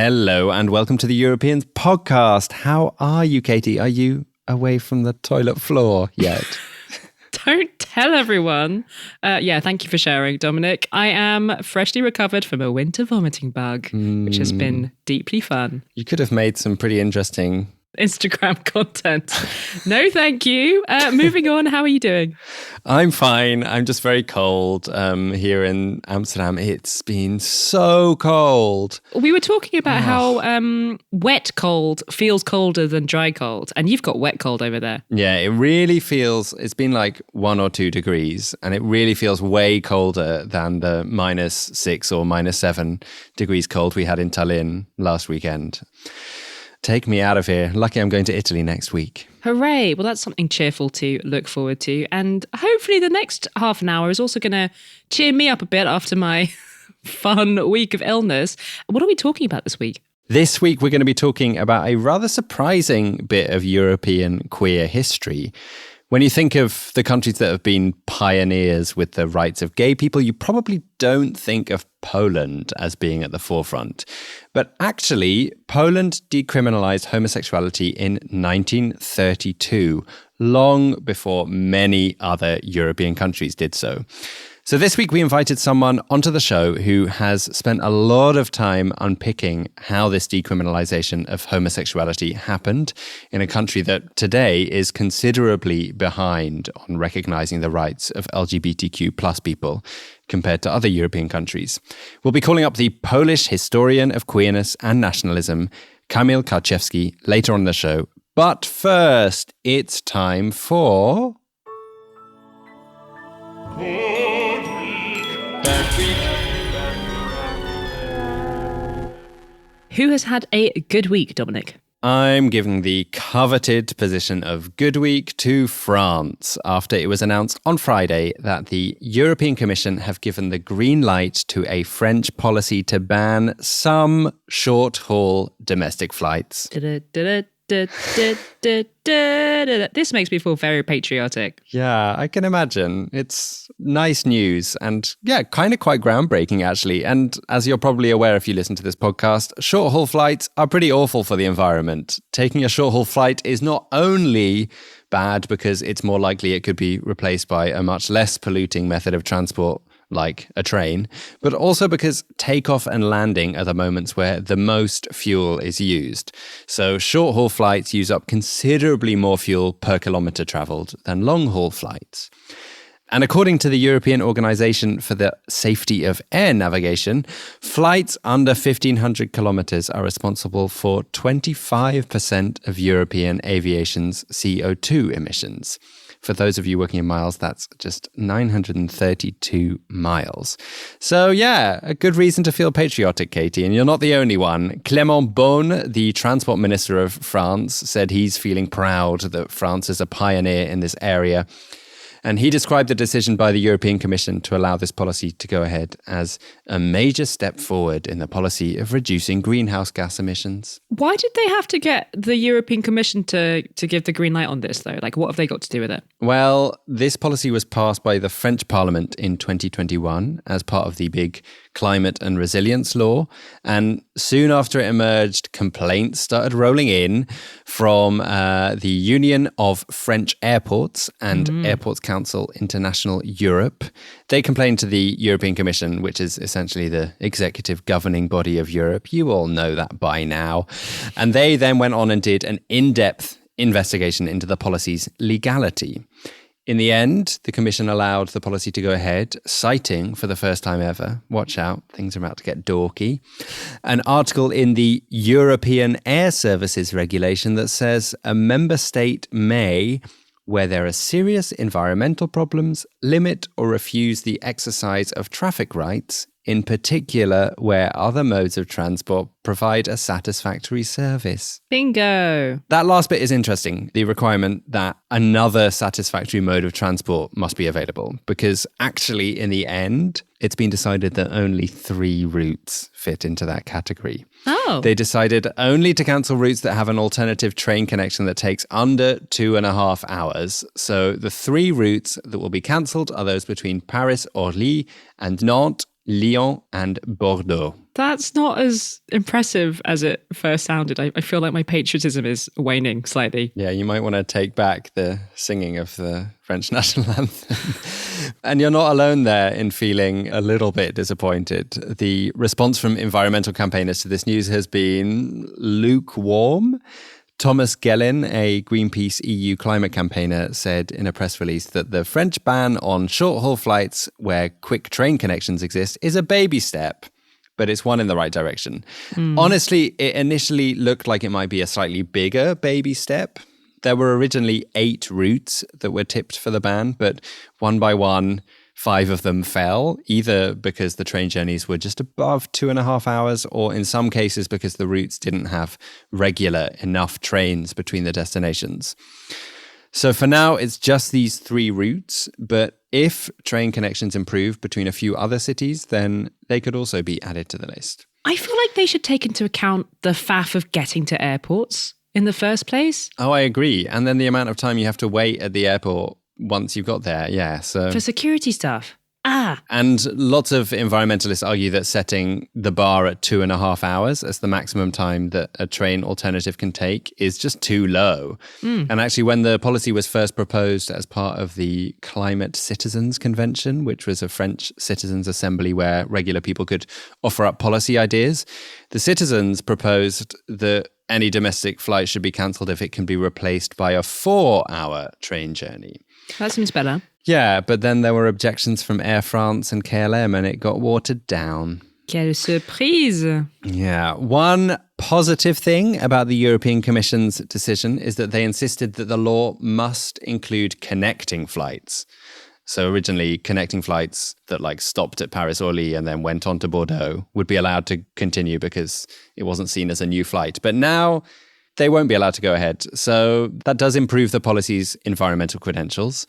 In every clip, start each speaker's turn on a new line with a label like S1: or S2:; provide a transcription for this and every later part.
S1: Hello and welcome to the Europeans podcast. How are you, Katy? Are you away from the toilet floor yet?
S2: Don't tell everyone. Thank you for sharing, Dominic. I am freshly recovered from a winter vomiting bug, which has been deeply fun.
S1: You could have made some pretty interesting
S2: Instagram content. No, thank you. Moving on, how are you doing?
S1: I'm fine. I'm just very cold here in Amsterdam. It's been so cold.
S2: We were talking about how wet cold feels colder than dry cold, and you've got wet cold over there.
S1: Yeah, it really feels, it's been like 1 or 2 degrees, and it really feels way colder than the -6 or -7 degrees cold we had in Tallinn last weekend. Take me out of here. Lucky I'm going to Italy next week.
S2: Hooray. Well, that's something cheerful to look forward to. And hopefully the next half an hour is also going to cheer me up a bit after my fun week of illness. What are we talking about this week?
S1: This week, we're going to be talking about a rather surprising bit of European queer history. When you think of the countries that have been pioneers with the rights of gay people, you probably don't think of Poland as being at the forefront. But actually, Poland decriminalised homosexuality in 1932, long before many other European countries did so. So this week we invited someone onto the show who has spent a lot of time unpicking how this decriminalisation of homosexuality happened in a country that today is considerably behind on recognising the rights of LGBTQ plus people compared to other European countries. We'll be calling up the Polish historian of queerness and nationalism, Kamil Karczewski, later on in the show. But first, it's time for...
S2: Who has had a good week, Dominic?
S1: I'm giving the coveted position of Good Week to France after it was announced on Friday that the European Commission have given the green light to a French policy to ban some short-haul domestic flights.
S2: This makes me feel very patriotic.
S1: Yeah, I can imagine. It's nice news and kind of quite groundbreaking actually. And as you're probably aware if you listen to this podcast, short-haul flights are pretty awful for the environment. Taking a short-haul flight is not only bad because it's more likely it could be replaced by a much less polluting method of transport like a train, but also because takeoff and landing are the moments where the most fuel is used. So short-haul flights use up considerably more fuel per kilometre travelled than long-haul flights. And according to the European Organisation for the Safety of Air Navigation, flights under 1,500 kilometres are responsible for 25% of European aviation's CO2 emissions. For those of you working in miles, that's just 932 miles. So a good reason to feel patriotic, Katy, and you're not the only one. Clément Beaune, the transport minister of France, said he's feeling proud that France is a pioneer in this area. And he described the decision by the European Commission to allow this policy to go ahead as a major step forward in the policy of reducing greenhouse gas emissions.
S2: Why did they have to get the European Commission to give the green light on this, though? Like, what have they got to do with it?
S1: Well, this policy was passed by the French Parliament in 2021 as part of the big climate and resilience law. And soon after it emerged, complaints started rolling in from the Union of French Airports and Airports Council International Europe. They complained to the European Commission, which is essentially the executive governing body of Europe. You all know that by now. And they then went on and did an in-depth investigation into the policy's legality. In the end, the Commission allowed the policy to go ahead, citing, for the first time ever, watch out, things are about to get dorky, an article in the European Air Services Regulation that says a member state may, where there are serious environmental problems, limit or refuse the exercise of traffic rights, in particular where other modes of transport provide a satisfactory service.
S2: Bingo!
S1: That last bit is interesting, the requirement that another satisfactory mode of transport must be available, because actually in the end, it's been decided that only 3 routes fit into that category.
S2: Oh.
S1: They decided only to cancel routes that have an alternative train connection that takes under 2.5 hours. So the 3 routes that will be cancelled are those between Paris, Orly, and Nantes, Lyon and Bordeaux.
S2: That's not as impressive as it first sounded. I feel like my patriotism is waning slightly.
S1: Yeah, you might want to take back the singing of the French national anthem. And you're not alone there in feeling a little bit disappointed. The response from environmental campaigners to this news has been lukewarm. Thomas Gellin, a Greenpeace EU climate campaigner, said in a press release that the French ban on short-haul flights where quick train connections exist is a baby step, but it's one in the right direction. Honestly, it initially looked like it might be a slightly bigger baby step. There were originally 8 routes that were tipped for the ban, but one by one, 5 of them fell, either because the train journeys were just above 2.5 hours, or in some cases because the routes didn't have regular enough trains between the destinations. So for now, it's just these 3 routes, but if train connections improve between a few other cities, then they could also be added to the list.
S2: I feel like they should take into account the faff of getting to airports in the first place.
S1: Oh, I agree. And then the amount of time you have to wait at the airport once you've got there, yeah. So
S2: for security stuff.
S1: And lots of environmentalists argue that setting the bar at 2.5 hours as the maximum time that a train alternative can take is just too low. And actually, when the policy was first proposed as part of the Climate Citizens Convention, which was a French citizens' assembly where regular people could offer up policy ideas, the citizens proposed that any domestic flight should be cancelled if it can be replaced by a 4-hour train journey.
S2: That seems better.
S1: Yeah, but then there were objections from Air France and KLM and it got watered down.
S2: Quelle surprise.
S1: Yeah. One positive thing about the European Commission's decision is that they insisted that the law must include connecting flights. So originally, connecting flights that stopped at Paris-Orly and then went on to Bordeaux would be allowed to continue because it wasn't seen as a new flight. But now they won't be allowed to go ahead. So that does improve the policy's environmental credentials.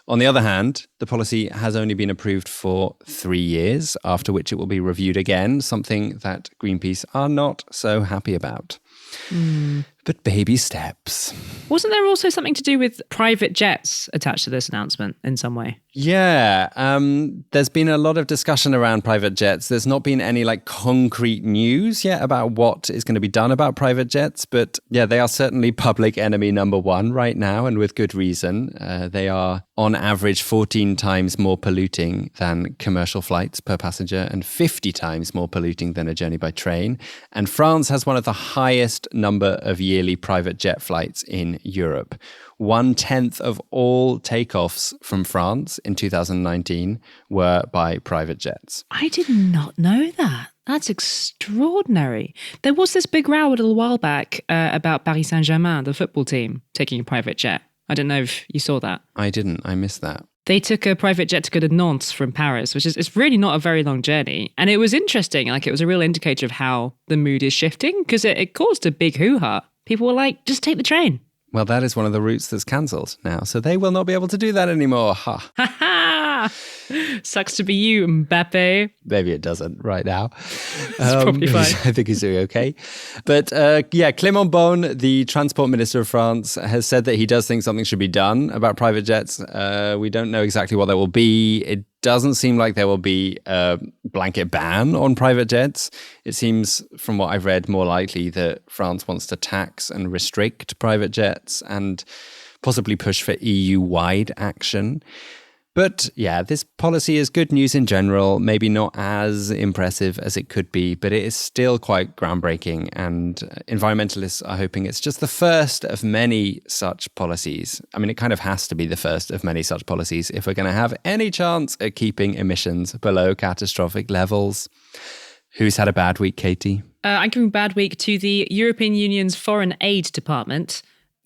S1: On the other hand, the policy has only been approved for 3 years, after which it will be reviewed again, something that Greenpeace are not so happy about. But baby steps.
S2: Wasn't there also something to do with private jets attached to this announcement in some way?
S1: Yeah, there's been a lot of discussion around private jets. There's not been any concrete news yet about what is going to be done about private jets. But yeah, they are certainly public enemy number 1 right now, and with good reason. They are on average 14 times more polluting than commercial flights per passenger and 50 times more polluting than a journey by train. And France has one of the highest number of yearly private jet flights in Europe. 1/10 of all takeoffs from France in 2019 were by private jets.
S2: I did not know that. That's extraordinary. There was this big row a little while back about Paris Saint-Germain, the football team, taking a private jet. I don't know if you saw that.
S1: I didn't. I missed that.
S2: They took a private jet to go to Nantes from Paris, which is it's really not a very long journey. And it was interesting. It was a real indicator of how the mood is shifting because it caused a big hoo-ha. People were like, just take the train.
S1: Well, that is one of the routes that's cancelled now. So they will not be able to do that anymore. Ha.
S2: Ha ha! Sucks to be you, Mbappe.
S1: Maybe it doesn't right now.
S2: It's probably fine.
S1: I think he's doing okay. But Clément Beaune, the transport minister of France, has said that he does think something should be done about private jets. We don't know exactly what that will be. It doesn't seem like there will be a blanket ban on private jets. It seems, from what I've read, more likely that France wants to tax and restrict private jets and possibly push for EU-wide action. But yeah, this policy is good news in general, maybe not as impressive as it could be, but it is still quite groundbreaking, and environmentalists are hoping it's just the first of many such policies. I mean, it kind of has to be the first of many such policies if we're going to have any chance at keeping emissions below catastrophic levels. Who's had a bad week, Katy?
S2: I'm giving a bad week to the European Union's Foreign Aid Department.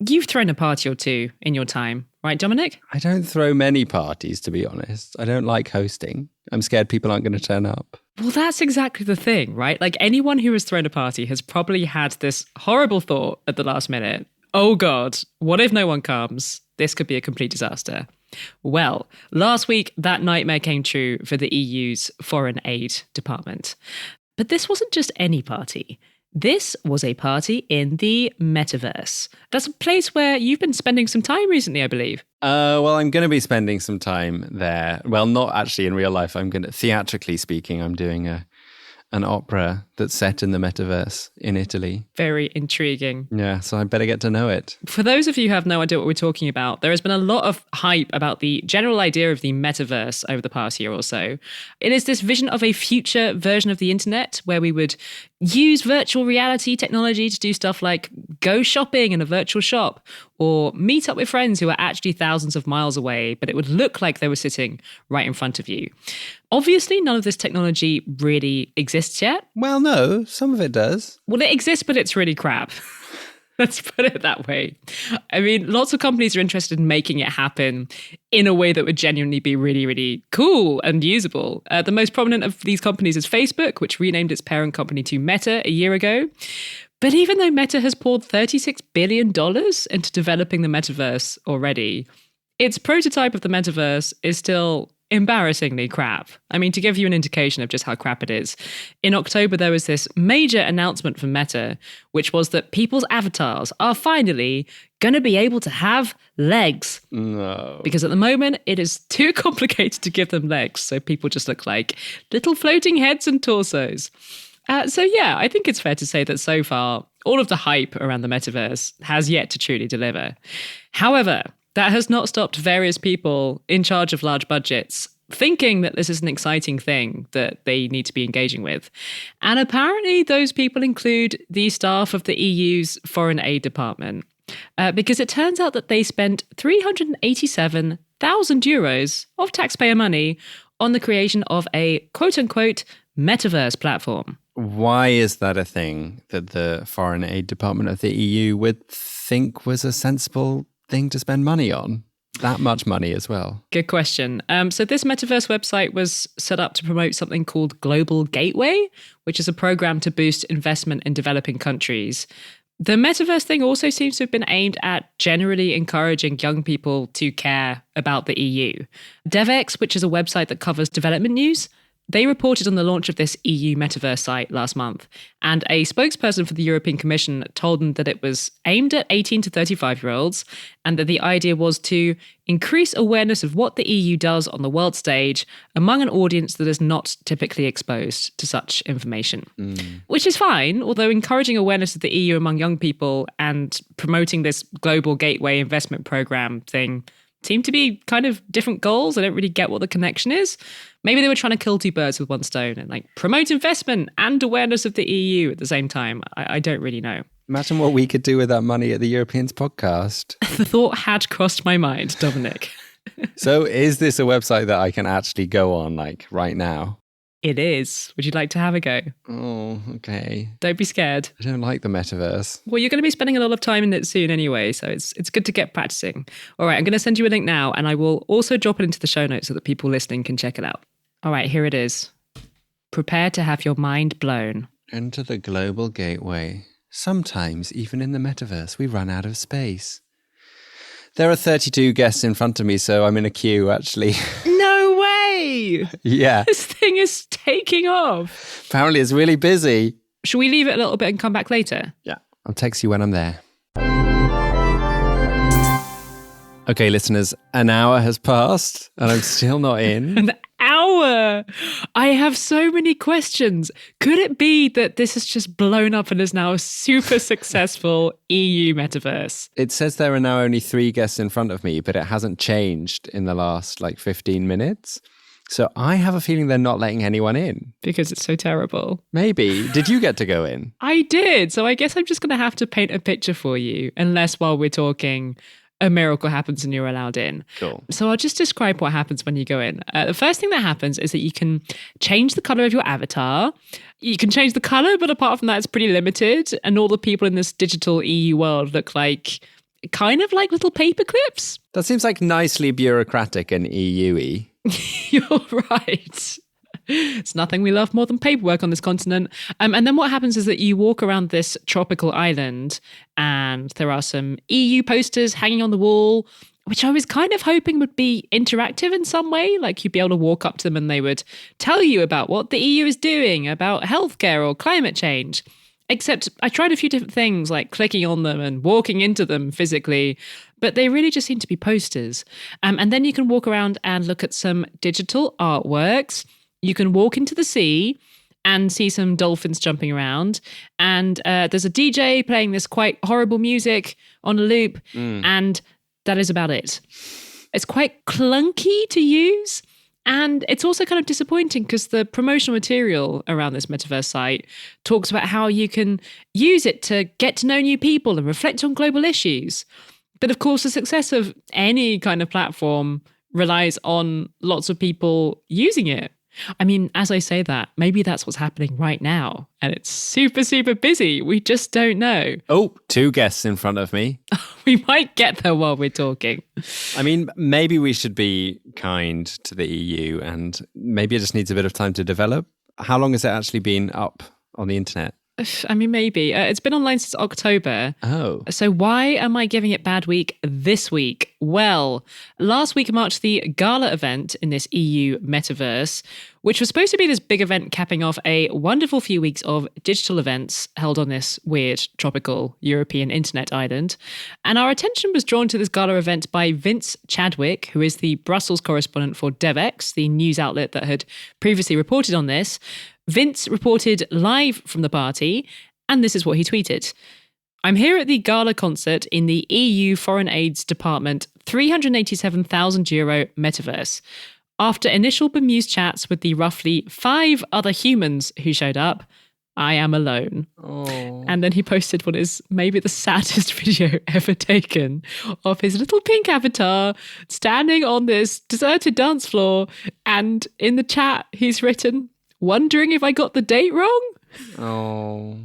S2: You've thrown a party or two in your time, right, Dominic?
S1: I don't throw many parties, to be honest. I don't like hosting. I'm scared people aren't going to turn up.
S2: Well, that's exactly the thing, right? Anyone who has thrown a party has probably had this horrible thought at the last minute. Oh God, what if no one comes? This could be a complete disaster. Well, last week, that nightmare came true for the EU's Foreign Aid Department. But this wasn't just any party. This was a party in the metaverse. That's a place where you've been spending some time recently, I believe.
S1: Well, I'm going to be spending some time there. Well, not actually in real life. Theatrically speaking, I'm doing a an opera that's set in the metaverse in Italy.
S2: Very intriguing.
S1: Yeah, so I better get to know it.
S2: For those of you who have no idea what we're talking about, there has been a lot of hype about the general idea of the metaverse over the past year or so. It is this vision of a future version of the internet where we would use virtual reality technology to do stuff like go shopping in a virtual shop or meet up with friends who are actually thousands of miles away, but it would look like they were sitting right in front of you. Obviously, none of this technology really exists yet.
S1: Well, no, some of it does.
S2: Well, it exists, but it's really crap. Let's put it that way. I mean, lots of companies are interested in making it happen in a way that would genuinely be really, really cool and usable. The most prominent of these companies is Facebook, which renamed its parent company to Meta a year ago. But even though Meta has poured $36 billion into developing the metaverse already, its prototype of the metaverse is still embarrassingly crap. I mean, to give you an indication of just how crap it is, in October there was this major announcement from Meta, which was that people's avatars are finally going to be able to have legs.
S1: No.
S2: Because at the moment, it is too complicated to give them legs, so people just look like little floating heads and torsos. So yeah, I think it's fair to say that so far, all of the hype around the metaverse has yet to truly deliver. However, that has not stopped various people in charge of large budgets thinking that this is an exciting thing that they need to be engaging with. And apparently those people include the staff of the EU's Foreign Aid Department, because it turns out that they spent 387,000 euros of taxpayer money on the creation of a quote-unquote metaverse platform.
S1: Why is that a thing that the Foreign Aid Department of the EU would think was a sensible thing to spend money on? That much money as well.
S2: Good question. So this metaverse website was set up to promote something called Global Gateway, which is a program to boost investment in developing countries. The metaverse thing also seems to have been aimed at generally encouraging young people to care about the EU. DevX, which is a website that covers development news, they reported on the launch of this EU metaverse site last month, and a spokesperson for the European Commission told them that it was aimed at 18 to 35-year-olds and that the idea was to increase awareness of what the EU does on the world stage among an audience that is not typically exposed to such information. Which is fine, although encouraging awareness of the EU among young people and promoting this global gateway investment program thing seem to be kind of different goals. I don't really get what the connection is. Maybe they were trying to kill two birds with one stone and like promote investment and awareness of the EU at the same time. I don't really know.
S1: Imagine what we could do with that money at the Europeans podcast.
S2: The thought had crossed my mind, Dominic.
S1: So is this a website that I can actually go on like right now?
S2: It is. Would you like to have a go?
S1: Oh, okay.
S2: Don't be scared.
S1: I don't like the metaverse.
S2: Well, you're going to be spending a lot of time in it soon anyway, so it's good to get practicing. All right, I'm going to send you a link now, and I will also drop it into the show notes so that people listening can check it out. All right, here it is. Prepare to have your mind blown.
S1: Enter the global gateway. Sometimes, even in the metaverse, we run out of space. There are 32 guests in front of me, so I'm in a queue, actually.
S2: No way!
S1: Yeah.
S2: This thing is taking off.
S1: Apparently it's really busy.
S2: Should we leave it a little bit and come back later?
S1: Yeah. I'll text you when I'm there. Okay, listeners, an hour has passed and I'm still not in.
S2: An hour! I have so many questions. Could it be that this has just blown up and is now a super successful EU metaverse?
S1: It says there are now only 3 guests in front of me, but it hasn't changed in the last 15 minutes. So I have a feeling they're not letting anyone in.
S2: Because it's so terrible.
S1: Maybe. Did you get to go in?
S2: I did. So I guess I'm just going to have to paint a picture for you, unless while we're talking, a miracle happens and you're allowed in.
S1: Cool.
S2: So I'll just describe what happens when you go in. The first thing that happens is that you can change the color of your avatar. You can change the color, but apart from that, it's pretty limited. And all the people in this digital EU world look like kind of like little paper clips.
S1: That seems like nicely bureaucratic and EU-y.
S2: You're right. It's nothing we love more than paperwork on this continent. And then what happens is that you walk around this tropical island and there are some EU posters hanging on the wall, which I was kind of hoping would be interactive in some way. Like you'd be able to walk up to them and they would tell you about what the EU is doing, about healthcare or climate change. Except I tried a few different things like clicking on them and walking into them physically, but they really just seem to be posters. And then you can walk around and look at some digital artworks. You can walk into the sea and see some dolphins jumping around. And there's a DJ playing this quite horrible music on a loop. And that is about it. It's quite clunky to use. And it's also kind of disappointing because the promotional material around this metaverse site talks about how you can use it to get to know new people and reflect on global issues. But of course, the success of any kind of platform relies on lots of people using it. I mean, as I say that, maybe that's what's happening right now. And it's super, super busy. We just don't know.
S1: Oh, 2 guests in front of me.
S2: We might get there while we're talking.
S1: I mean, maybe we should be kind to the EU and maybe it just needs a bit of time to develop. How long has it actually been up on the internet?
S2: I mean, maybe. It's been online since October.
S1: Oh.
S2: So why am I giving it bad week this week? Well, last week marked the gala event in this EU metaverse, which was supposed to be this big event capping off a wonderful few weeks of digital events held on this weird tropical European internet island. And our attention was drawn to this gala event by Vince Chadwick, who is the Brussels correspondent for DevX, the news outlet that had previously reported on this. Vince reported live from the party, and this is what he tweeted. I'm here at the gala concert in the EU Foreign Aids Department €387,000 metaverse. After initial bemused chats with the roughly 5 other humans who showed up, I am alone.
S1: Oh.
S2: And then he posted what is maybe the saddest video ever taken of his little pink avatar standing on this deserted dance floor. And in the chat, he's written, wondering if I got the date wrong?
S1: Oh.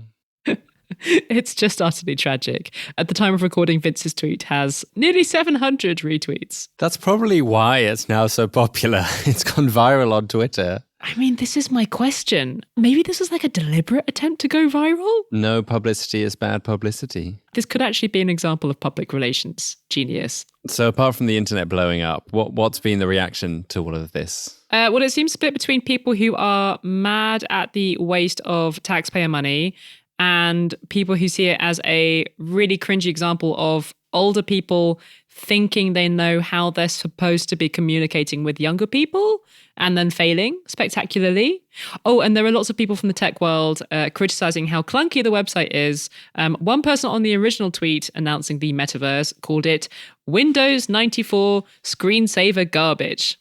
S2: It's just utterly tragic. At the time of recording, Vince's tweet has nearly 700 retweets.
S1: That's probably why it's now so popular. It's gone viral on Twitter.
S2: I mean, this is my question. Maybe this was like a deliberate attempt to go viral?
S1: No publicity is bad publicity.
S2: This could actually be an example of public relations. Genius.
S1: So apart from the internet blowing up, what's been the reaction to all of this?
S2: Well, it seems split between people who are mad at the waste of taxpayer money and people who see it as a really cringy example of older people thinking they know how they're supposed to be communicating with younger people and then failing spectacularly. Oh, and there are lots of people from the tech world criticizing how clunky the website is. One person on the original tweet announcing the metaverse called it Windows 94 screensaver garbage.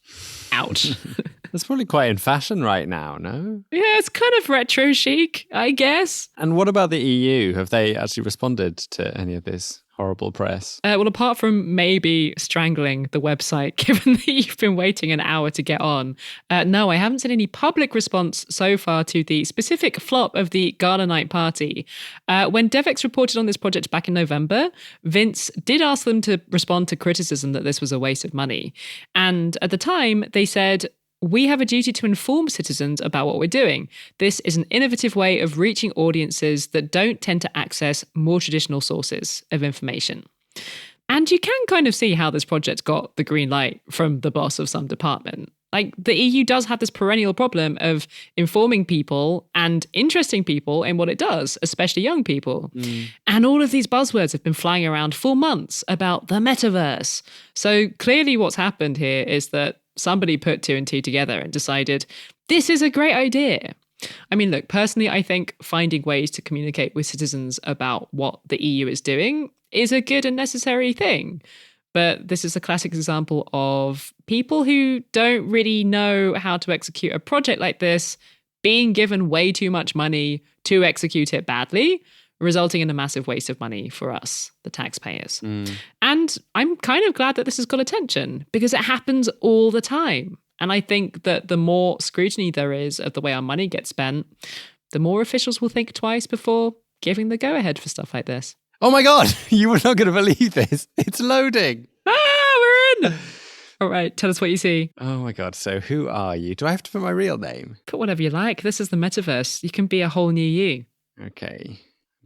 S2: Ouch.
S1: That's probably quite in fashion right now, no?
S2: Yeah, it's kind of retro chic, I guess.
S1: And what about the EU? Have they actually responded to any of this horrible press?
S2: Well, apart from maybe strangling the website, given that you've been waiting an hour to get on, no, I haven't seen any public response so far to the specific flop of the gala night party. When DevX reported on this project back in November, Vince did ask them to respond to criticism that this was a waste of money. And at the time, they said, we have a duty to inform citizens about what we're doing. This is an innovative way of reaching audiences that don't tend to access more traditional sources of information. And you can kind of see how this project got the green light from the boss of some department. Like, the EU does have this perennial problem of informing people and interesting people in what it does, especially young people. And all of these buzzwords have been flying around for months about the metaverse. So clearly what's happened here is that somebody put 2 and 2 together and decided, this is a great idea. I mean, look, personally, I think finding ways to communicate with citizens about what the EU is doing is a good and necessary thing. But this is a classic example of people who don't really know how to execute a project like this being given way too much money to execute it badly, resulting in a massive waste of money for us, the taxpayers. And I'm kind of glad that this has got attention because it happens all the time. And I think that the more scrutiny there is of the way our money gets spent, the more officials will think twice before giving the go-ahead for stuff like this.
S1: Oh my God, you were not going to believe this. It's loading.
S2: We're in. All right, tell us what you see.
S1: Oh my God, so who are you? Do I have to put my real name?
S2: Put whatever you like. This is the metaverse. You can be a whole new you.
S1: Okay.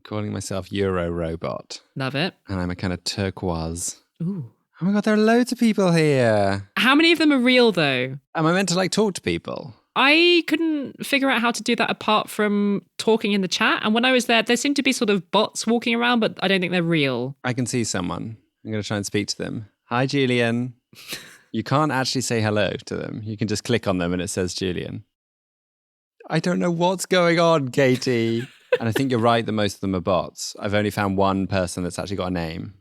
S1: Calling myself Euro Robot.
S2: Love it.
S1: And I'm a kind of turquoise.
S2: Ooh.
S1: Oh my God, there are loads of people here.
S2: How many of them are real, though?
S1: Am I meant to talk to people?
S2: I couldn't figure out how to do that apart from talking in the chat. And when I was there seemed to be sort of bots walking around, but I don't think they're real.
S1: I can see someone. I'm going to try and speak to them. Hi, Julian. You can't actually say hello to them. You can just click on them and it says Julian. I don't know what's going on, Katy. And I think you're right that most of them are bots. I've only found one person that's actually got a name.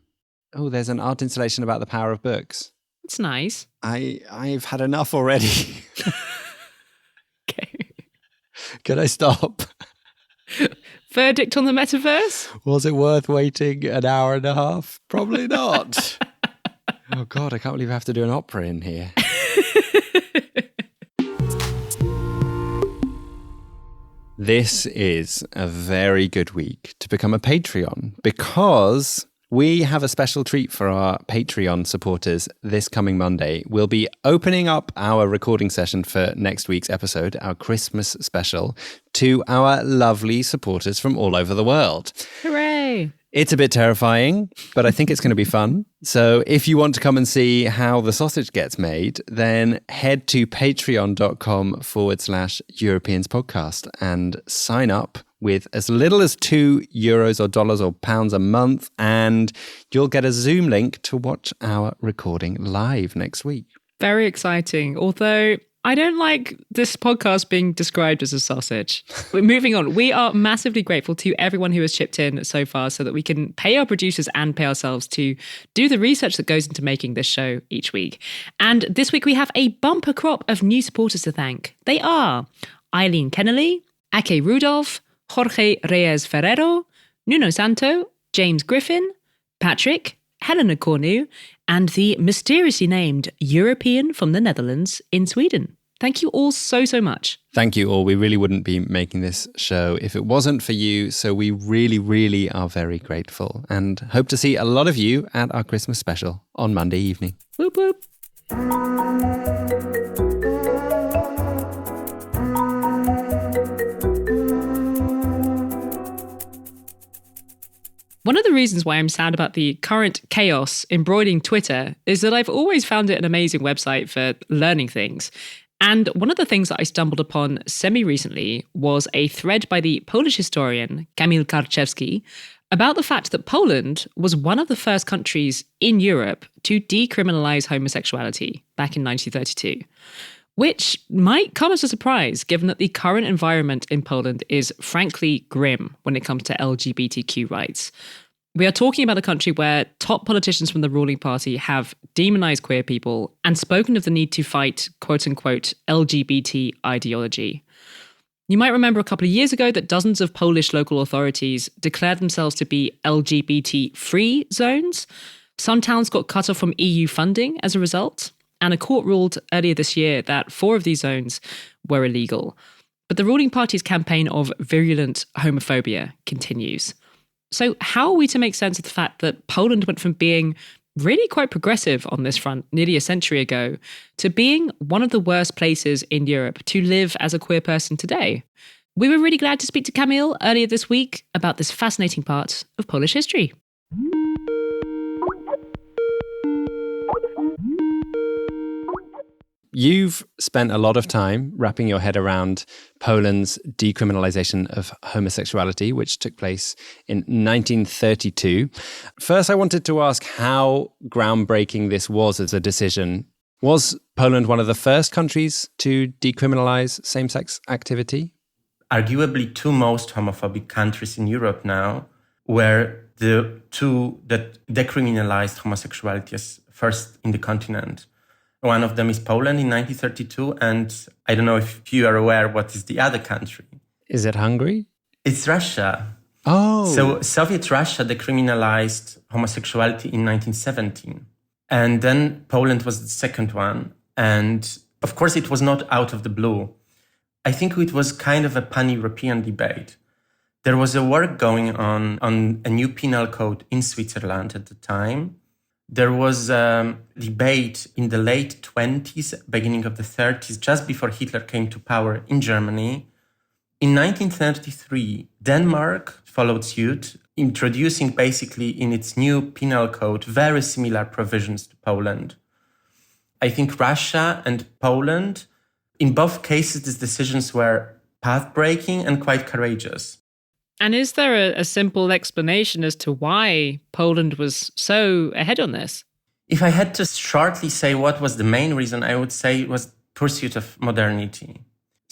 S1: Oh, there's an art installation about the power of books.
S2: It's nice.
S1: I've had enough already.
S2: Okay.
S1: Can I stop?
S2: Verdict on the metaverse?
S1: Was it worth waiting an hour and a half? Probably not. Oh God, I can't believe I have to do an opera in here. This is a very good week to become a Patreon because we have a special treat for our Patreon supporters this coming Monday. We'll be opening up our recording session for next week's episode, our Christmas special, to our lovely supporters from all over the world.
S2: Hooray!
S1: It's a bit terrifying, but I think it's going to be fun. So if you want to come and see how the sausage gets made, then head to patreon.com/Europeans podcast and sign up with as little as €2 or dollars or pounds a month, and you'll get a Zoom link to watch our recording live next week.
S2: Very exciting. Although I don't like this podcast being described as a sausage. We're moving on. We are massively grateful to everyone who has chipped in so far so that we can pay our producers and pay ourselves to do the research that goes into making this show each week. And this week we have a bumper crop of new supporters to thank. They are Eileen Kennelly, Ake Rudolph, Jorge Reyes Ferrero, Nuno Santo, James Griffin, Patrick, Helena Cornu, and the mysteriously named European from the Netherlands in Sweden. Thank you all so much.
S1: Thank you all. We really wouldn't be making this show if it wasn't for you. So we really are very grateful and hope to see a lot of you at our Christmas special on Monday evening.
S2: Whoop whoop. One of the reasons why I'm sad about the current chaos embroidering Twitter is that I've always found it an amazing website for learning things. And one of the things that I stumbled upon semi-recently was a thread by the Polish historian Kamil Karczewski about the fact that Poland was one of the first countries in Europe to decriminalise homosexuality back in 1932. Which might come as a surprise, given that the current environment in Poland is frankly grim when it comes to LGBTQ rights. We are talking about a country where top politicians from the ruling party have demonized queer people and spoken of the need to fight, quote-unquote, LGBT ideology. You might remember a couple of years ago that dozens of Polish local authorities declared themselves to be LGBT-free zones. Some towns got cut off from EU funding as a result. And a court ruled earlier this year that 4 of these zones were illegal. But the ruling party's campaign of virulent homophobia continues. So how are we to make sense of the fact that Poland went from being really quite progressive on this front nearly a century ago to being one of the worst places in Europe to live as a queer person today? We were really glad to speak to Kamil earlier this week about this fascinating part of Polish history.
S1: You've spent a lot of time wrapping your head around Poland's decriminalization of homosexuality, which took place in 1932. First, I wanted to ask how groundbreaking this was as a decision. Was Poland one of the first countries to decriminalize same-sex activity?
S3: Arguably, 2 most homophobic countries in Europe now were the 2 that decriminalized homosexuality as first in the continent. One of them is Poland in 1932, and I don't know if you are aware what is the other country.
S1: Is it Hungary?
S3: It's Russia.
S1: Oh.
S3: So Soviet Russia decriminalized homosexuality in 1917. And then Poland was the second one. And of course, it was not out of the blue. I think it was kind of a pan-European debate. There was a work going on a new penal code in Switzerland at the time. There was a debate in the late 20s, beginning of the 30s, just before Hitler came to power in Germany. In 1933, Denmark followed suit, introducing basically in its new penal code very similar provisions to Poland. I think Russia and Poland, in both cases, these decisions were path-breaking and quite courageous.
S2: And is there a simple explanation as to why Poland was so ahead on this?
S3: If I had to shortly say what was the main reason, I would say it was pursuit of modernity.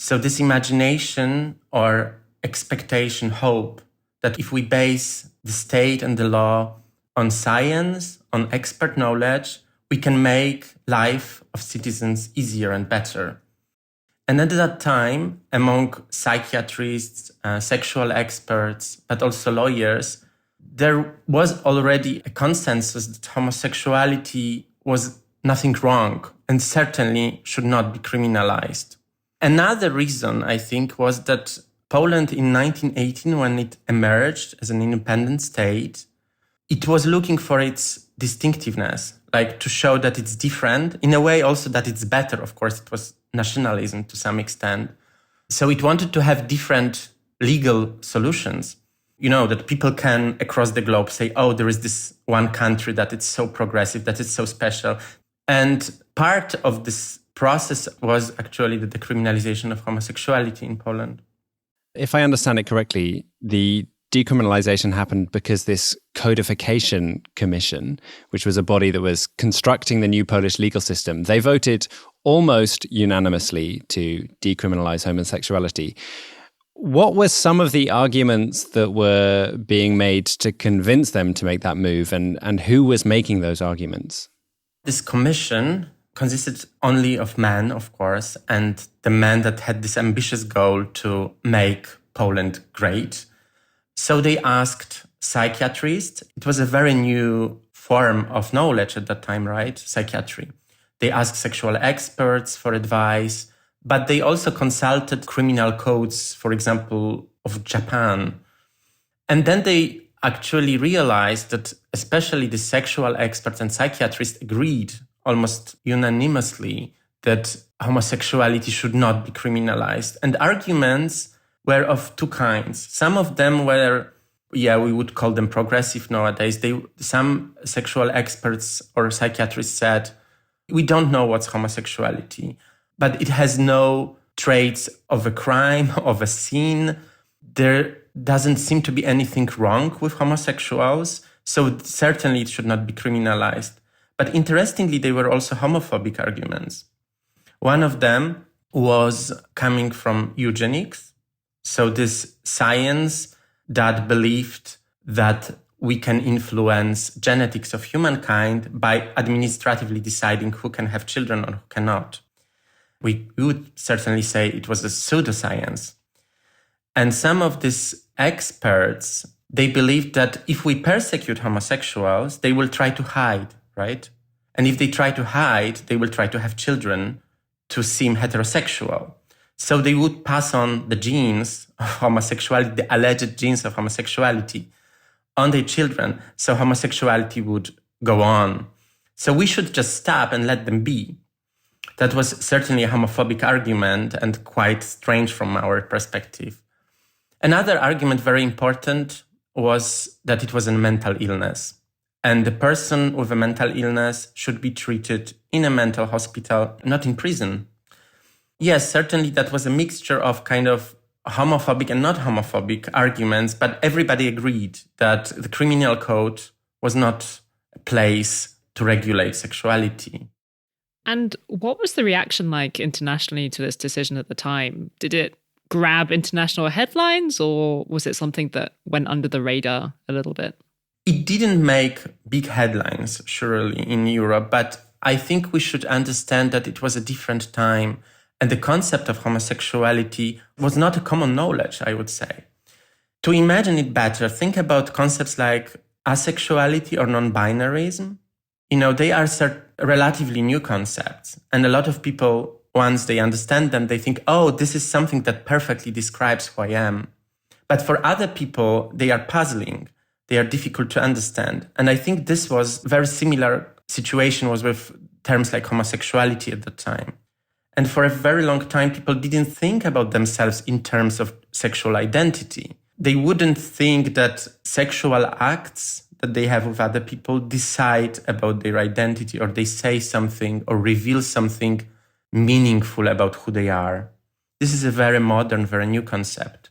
S3: So this imagination or expectation, hope, that if we base the state and the law on science, on expert knowledge, we can make life of citizens easier and better. And at that time, among psychiatrists, sexual experts, but also lawyers, there was already a consensus that homosexuality was nothing wrong and certainly should not be criminalized. Another reason, I think, was that Poland in 1918, when it emerged as an independent state, it was looking for its distinctiveness, like to show that it's different, in a way also that it's better. Of course, it was nationalism to some extent. So it wanted to have different legal solutions. You know, that people can, across the globe, say, oh, there is this one country that it's so progressive, that it's so special. And part of this process was actually the decriminalization of homosexuality in Poland.
S1: If I understand it correctly, the decriminalization happened because this codification commission, which was a body that was constructing the new Polish legal system, they voted almost unanimously to decriminalize homosexuality. What were some of the arguments that were being made to convince them to make that move, and who was making those arguments?
S3: This commission consisted only of men, of course, and the men that had this ambitious goal to make Poland great. So they asked psychiatrists. It was a very new form of knowledge at that time, right? Psychiatry. They asked sexual experts for advice, but they also consulted criminal codes, for example, of Japan. And then they actually realized that especially the sexual experts and psychiatrists agreed almost unanimously that homosexuality should not be criminalized. And arguments were of two kinds. Some of them were, we would call them progressive nowadays. Some sexual experts or psychiatrists said, we don't know what's homosexuality, but it has no traits of a crime, of a sin. There doesn't seem to be anything wrong with homosexuals, so certainly it should not be criminalized. But interestingly, they were also homophobic arguments. One of them was coming from eugenics. So this science that believed that we can influence genetics of humankind by administratively deciding who can have children or who cannot. We would certainly say it was a pseudoscience. And some of these experts, they believed that if we persecute homosexuals, they will try to hide, right? And if they try to hide, they will try to have children to seem heterosexual. So they would pass on the genes of homosexuality, the alleged genes of homosexuality, on their children. So homosexuality would go on. So we should just stop and let them be. That was certainly a homophobic argument and quite strange from our perspective. Another argument, very important, was that it was a mental illness. And the person with a mental illness should be treated in a mental hospital, not in prison. Yes, certainly that was a mixture of kind of homophobic and not homophobic arguments, but everybody agreed that the criminal code was not a place to regulate sexuality.
S2: And what was the reaction like internationally to this decision at the time? Did it grab international headlines, or was it something that went under the radar a little bit?
S3: It didn't make big headlines, surely, in Europe, but I think we should understand that it was a different time. And the concept of homosexuality was not a common knowledge, I would say. To imagine it better, think about concepts like asexuality or non-binarism. You know, they are relatively new concepts. And a lot of people, once they understand them, they think, oh, this is something that perfectly describes who I am. But for other people, they are puzzling. They are difficult to understand. And I think this was a very similar situation was with terms like homosexuality at the time. And for a very long time, people didn't think about themselves in terms of sexual identity. They wouldn't think that sexual acts that they have with other people decide about their identity, or they say something or reveal something meaningful about who they are. This is a very modern, very new concept.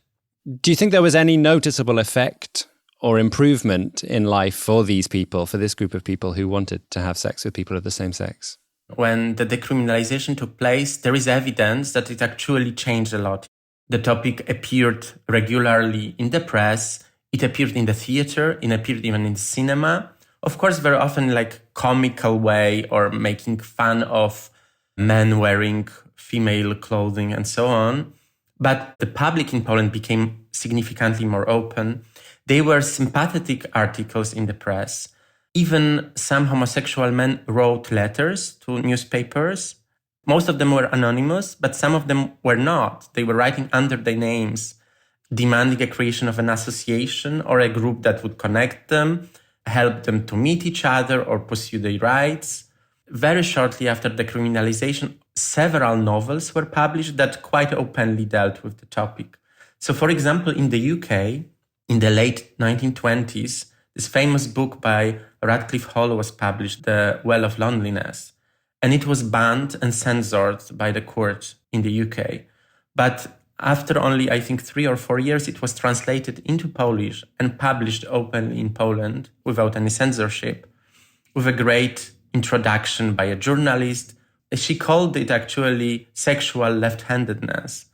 S1: Do you think there was any noticeable effect or improvement in life for these people, for this group of people who wanted to have sex with people of the same sex?
S3: when the decriminalization took place, there is evidence that it actually changed a lot. The topic appeared regularly in the press, it appeared in the theater, it appeared even in the cinema. Of course, very often like comical way or making fun of men wearing female clothing and so on. But the public in Poland became significantly more open. They were sympathetic articles in the press. Even some homosexual men wrote letters to newspapers. Most of them were anonymous, but some of them were not. They were writing under their names, demanding a creation of an association or a group that would connect them, help them to meet each other or pursue their rights. Very shortly after the criminalization, several novels were published that quite openly dealt with the topic. So, for example, in the UK, in the late 1920s, this famous book by Radcliffe Hall was published, The Well of Loneliness, and it was banned and censored by the court in the UK. But after only, I think, 3 or 4 years, it was translated into Polish and published openly in Poland without any censorship, with a great introduction by a journalist. She called it actually sexual left-handedness.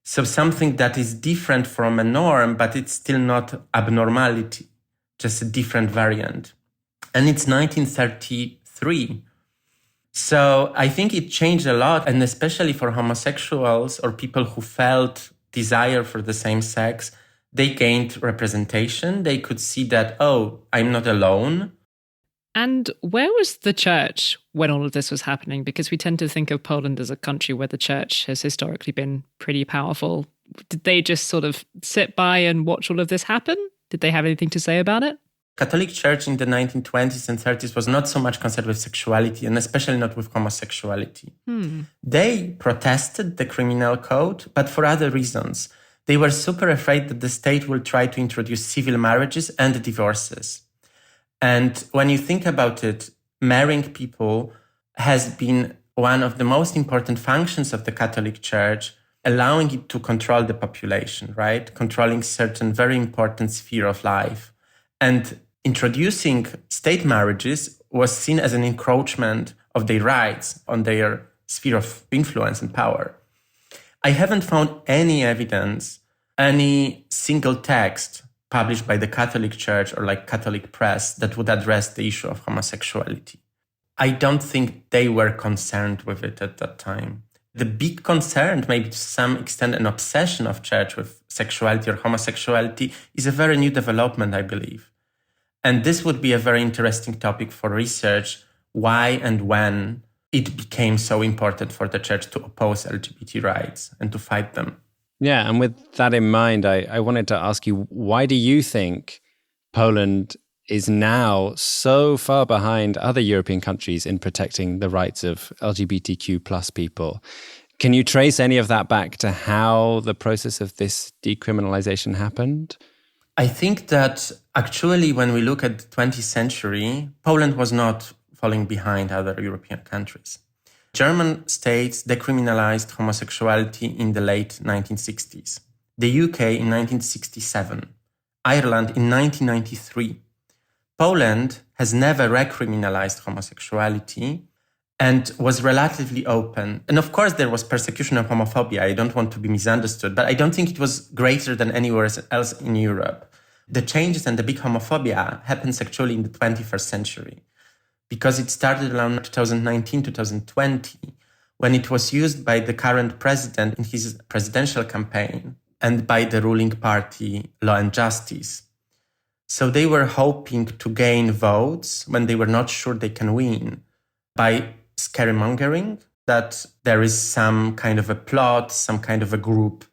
S3: So something that is different from a norm, but it's still not abnormality, just a different variant. And it's 1933. So I think it changed a lot, and especially for homosexuals or people who felt desire for the same sex, they gained representation. They could see that, oh, I'm not alone.
S2: And where was the church when all of this was happening? Because we tend to think of Poland as a country where the church has historically been pretty powerful. Did they just sort of sit by and watch all of this happen? Did they have anything to say about it?
S3: Catholic Church in the 1920s and 30s was not so much concerned with sexuality, and especially not with homosexuality. They protested the criminal code, but for other reasons. They were super afraid that the state will try to introduce civil marriages and divorces. And when you think about it, marrying people has been one of the most important functions of the Catholic Church, allowing it to control the population, right? Controlling certain very important sphere of life. And introducing state marriages was seen as an encroachment of their rights on their sphere of influence and power. I haven't found any evidence, any single text published by the Catholic Church or like Catholic press that would address the issue of homosexuality. I don't think they were concerned with it at that time. The big concern, maybe to some extent an obsession of church with sexuality or homosexuality, is a very new development, I believe. And this would be a very interesting topic for research, why and when it became so important for the church to oppose LGBT rights and to fight them.
S1: Yeah, and with that in mind, I wanted to ask you, why do you think Poland is now so far behind other European countries in protecting the rights of LGBTQ plus people? Can you trace any of that back to how the process of this decriminalization happened?
S3: I think that actually when we look at the 20th century, Poland was not falling behind other European countries. German states decriminalized homosexuality in the late 1960s. The UK in 1967. Ireland in 1993. Poland has never recriminalized homosexuality and was relatively open. And of course, there was persecution of homophobia. I don't want to be misunderstood, but I don't think it was greater than anywhere else in Europe. The changes and the big homophobia happens actually in the 21st century, because it started around 2019, 2020, when it was used by the current president in his presidential campaign and by the ruling party, Law and Justice. So they were hoping to gain votes when they were not sure they can win by scaremongering, that there is some kind of a plot, some kind of a group.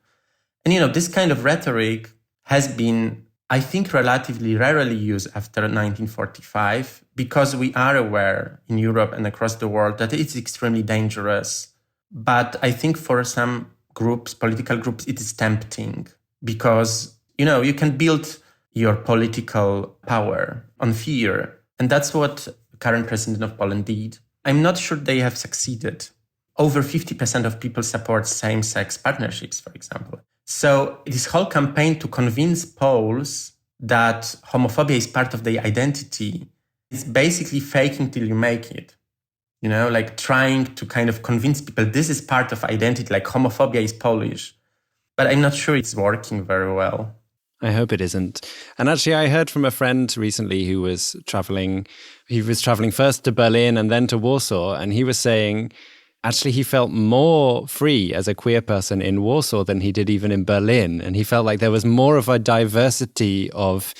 S3: And, this kind of rhetoric has been, I think, relatively rarely used after 1945, because we are aware in Europe and across the world that it's extremely dangerous. But I think for some groups, political groups, it is tempting because, you can build your political power on fear. And that's what the current president of Poland did. I'm not sure they have succeeded. Over 50% of people support same-sex partnerships, for example. So this whole campaign to convince Poles that homophobia is part of their identity is basically faking till you make it. like trying to kind of convince people this is part of identity, like homophobia is Polish. But I'm not sure it's working very well.
S1: I hope it isn't. And actually, I heard from a friend recently who was traveling. He was traveling first to Berlin and then to Warsaw. And he was saying, actually, he felt more free as a queer person in Warsaw than he did even in Berlin. And he felt like there was more of a diversity of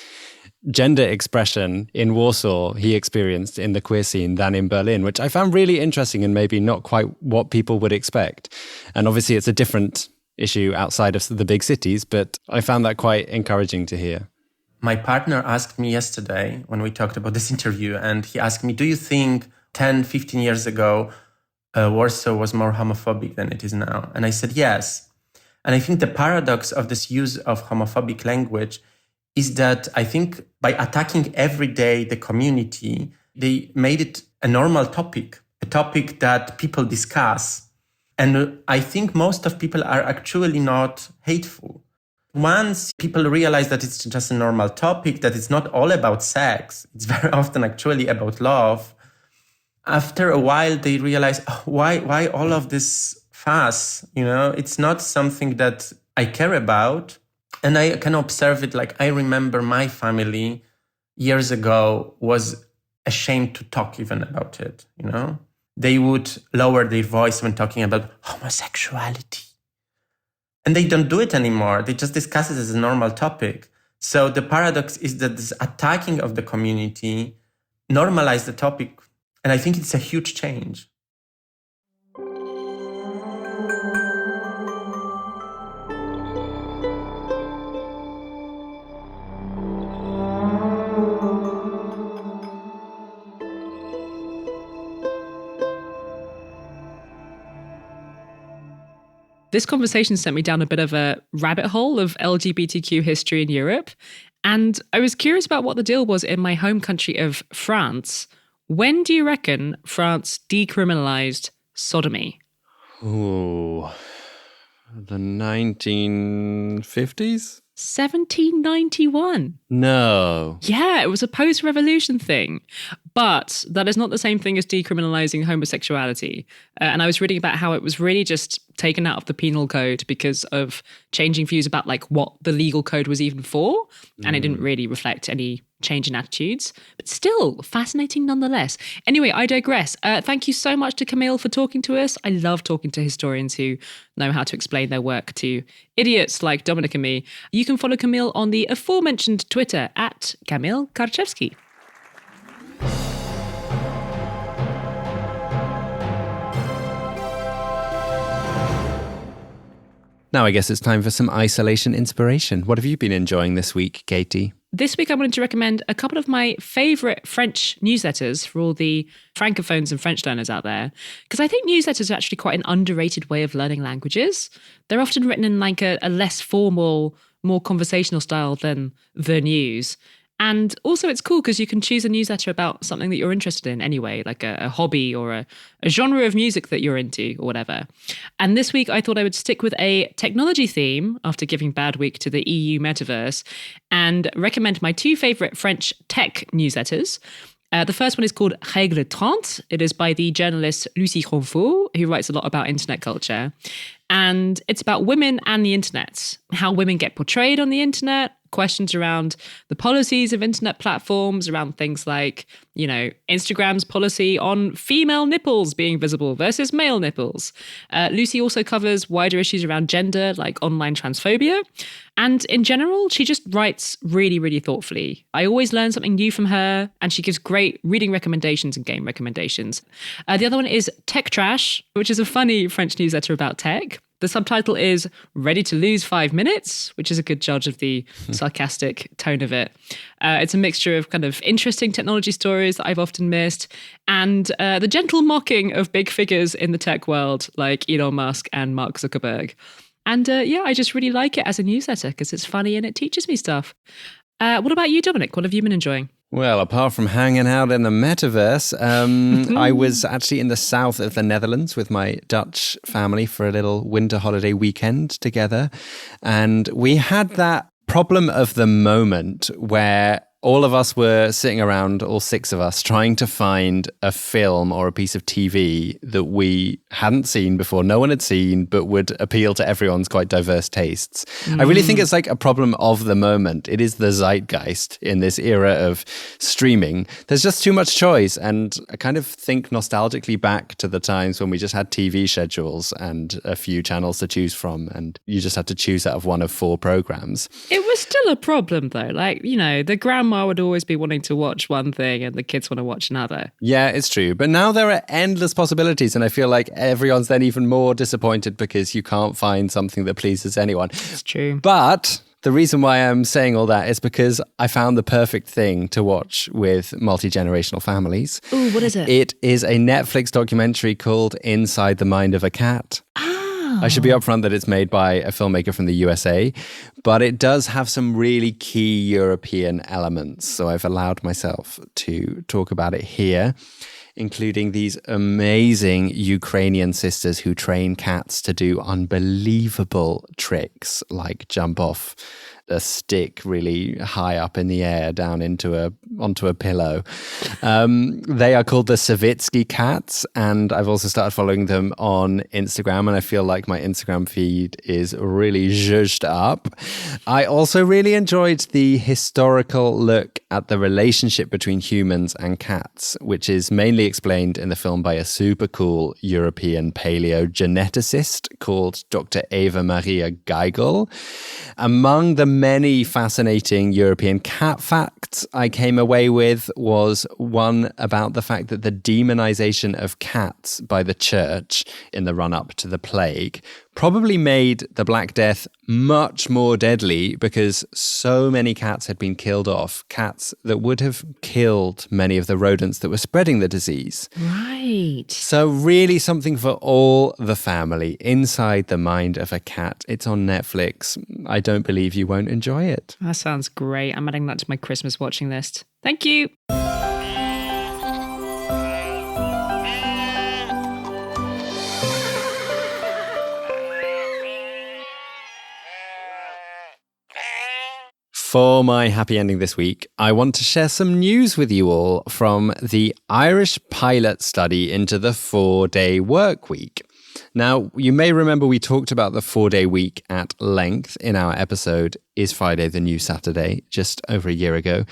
S1: gender expression in Warsaw he experienced in the queer scene than in Berlin, which I found really interesting and maybe not quite what people would expect. And obviously, it's a different issue outside of the big cities, but I found that quite encouraging to hear.
S3: My partner asked me yesterday when we talked about this interview, and he asked me, do you think 10, 15 years ago, Warsaw was more homophobic than it is now? And I said, yes. And I think the paradox of this use of homophobic language is that I think by attacking every day the community, they made it a normal topic, a topic that people discuss. And I think most of people are actually not hateful. Once people realize that it's just a normal topic, that it's not all about sex, it's very often actually about love, after a while they realize, why all of this fuss? It's not something that I care about. And I can observe it, like I remember my family years ago was ashamed to talk even about it, They would lower their voice when talking about homosexuality. And they don't do it anymore. They just discuss it as a normal topic. So the paradox is that this attacking of the community normalized the topic. And I think it's a huge change.
S2: This conversation sent me down a bit of a rabbit hole of LGBTQ history in Europe. And I was curious about what the deal was in my home country of France. When do you reckon France decriminalized sodomy?
S1: Ooh, the 1950s?
S2: 1791.
S1: No.
S2: Yeah, it was a post-revolution thing. But that is not the same thing as decriminalizing homosexuality. And I was reading about how it was really just taken out of the penal code because of changing views about like what the legal code was even for. And it didn't really reflect any change in attitudes. But still, fascinating nonetheless. Anyway, I digress. Thank you so much to Kamil for talking to us. I love talking to historians who know how to explain their work to idiots like Dominic and me. You can follow Kamil on the aforementioned Twitter at Kamil Karczewski.
S1: Now I guess it's time for some isolation inspiration. What have you been enjoying this week, Katy?
S2: This week I wanted to recommend a couple of my favourite French newsletters for all the francophones and French learners out there. Because I think newsletters are actually quite an underrated way of learning languages. They're often written in like a less formal, more conversational style than the news. And also it's cool because you can choose a newsletter about something that you're interested in anyway, like a hobby or a genre of music that you're into or whatever. And this week I thought I would stick with a technology theme after giving bad week to the EU metaverse and recommend my two favourite French tech newsletters. The first one is called Règle 30. It is by the journalist Lucie Ronfaux, who writes a lot about internet culture. And it's about women and the internet, how women get portrayed on the internet, questions around the policies of internet platforms, around things like, Instagram's policy on female nipples being visible versus male nipples. Lucy also covers wider issues around gender, like online transphobia. And in general, she just writes really, really thoughtfully. I always learn something new from her, and she gives great reading recommendations and game recommendations. The other one is Tech Trash, which is a funny French newsletter about tech. The subtitle is Ready to Lose 5 Minutes, which is a good judge of the sarcastic tone of it. It's a mixture of kind of interesting technology stories that I've often missed and the gentle mocking of big figures in the tech world like Elon Musk and Mark Zuckerberg. And I just really like it as a newsletter because it's funny and it teaches me stuff. What about you, Dominic? What have you been enjoying?
S1: Well, apart from hanging out in the metaverse, I was actually in the south of the Netherlands with my Dutch family for a little winter holiday weekend together. And we had that problem of the moment where all of us were sitting around, all 6 of us, trying to find a film or a piece of TV that we hadn't seen before, no one had seen, but would appeal to everyone's quite diverse tastes. I really think it's like a problem of the moment. It is the zeitgeist in this era of streaming. There's just too much choice. And I kind of think nostalgically back to the times when we just had TV schedules and a few channels to choose from, and you just had to choose out of one of 4 programs.
S2: It was still a problem though. Like, you know, the grandma would always be wanting to watch one thing and the kids want to watch another.
S1: Yeah, it's true. But now there are endless possibilities, and I feel like everyone's then even more disappointed because you can't find something that pleases anyone.
S2: It's true.
S1: But the reason why I'm saying all that is because I found the perfect thing to watch with multi-generational families.
S2: Ooh, what is it?
S1: It is a Netflix documentary called Inside the Mind of a Cat. I should be upfront that it's made by a filmmaker from the USA, but it does have some really key European elements. So I've allowed myself to talk about it here, including these amazing Ukrainian sisters who train cats to do unbelievable tricks, like jump off a stick really high up in the air down onto a pillow. They are called the Savitsky cats, and I've also started following them on Instagram, and I feel like my Instagram feed is really zhuzhed up. I also really enjoyed the historical look at the relationship between humans and cats, which is mainly explained in the film by a super cool European paleogeneticist called Dr. Eva Maria Geigel. Among the many fascinating European cat facts I came away with was one about the fact that the demonization of cats by the church in the run-up to the plague probably made the Black Death much more deadly because so many cats had been killed off, cats that would have killed many of the rodents that were spreading the disease.
S2: Right.
S1: So really something for all the family, Inside the Mind of a Cat. It's on Netflix. I don't believe you won't enjoy it.
S2: That sounds great. I'm adding that to my Christmas watching list. Thank you.
S1: For my happy ending this week, I want to share some news with you all from the Irish pilot study into the 4-day work week. Now, you may remember we talked about the 4-day week at length in our episode, Is Friday the New Saturday, just over a year ago.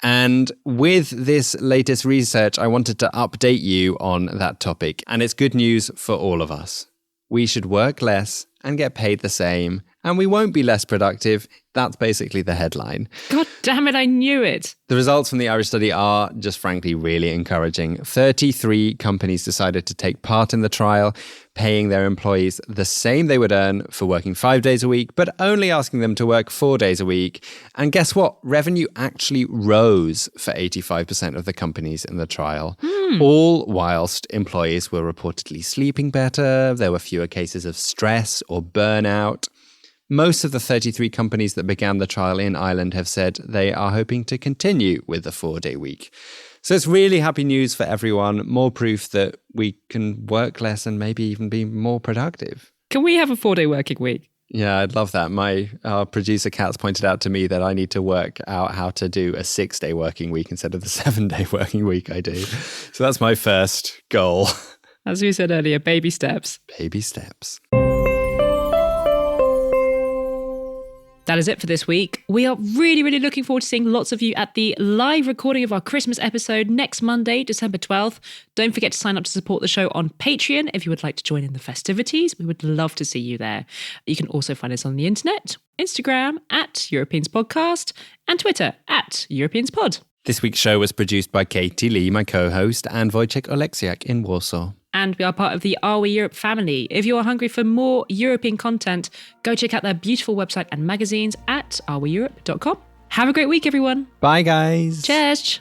S1: And with this latest research, I wanted to update you on that topic. And it's good news for all of us. We should work less and get paid the same, and we won't be less productive. That's basically the headline.
S2: God damn it, I knew it.
S1: The results from the Irish study are just frankly really encouraging. 33 companies decided to take part in the trial, paying their employees the same they would earn for working 5 days a week, but only asking them to work 4 days a week. And guess what? Revenue actually rose for 85% of the companies in the trial, all whilst employees were reportedly sleeping better. There were fewer cases of stress or burnout. Most of the 33 companies that began the trial in Ireland have said they are hoping to continue with the 4-day week. So it's really happy news for everyone, more proof that we can work less and maybe even be more productive.
S2: Can we have a 4-day working week?
S1: Yeah, I'd love that. My producer Kat's pointed out to me that I need to work out how to do a 6-day working week instead of the 7-day working week I do. So that's my first goal.
S2: As we said earlier, baby steps.
S1: Baby steps.
S2: That is it for this week. We are really, really looking forward to seeing lots of you at the live recording of our Christmas episode next Monday, December 12th. Don't forget to sign up to support the show on Patreon if you would like to join in the festivities. We would love to see you there. You can also find us on the internet, Instagram @Europeans Podcast and Twitter @Europeans Pod.
S1: This week's show was produced by Katy Lee, my co-host, and Wojciech Oleksiak in Warsaw.
S2: And we are part of the Are We Europe family. If you are hungry for more European content, go check out their beautiful website and magazines at areweeurope.com. Have a great week, everyone.
S1: Bye, guys.
S2: Cześć.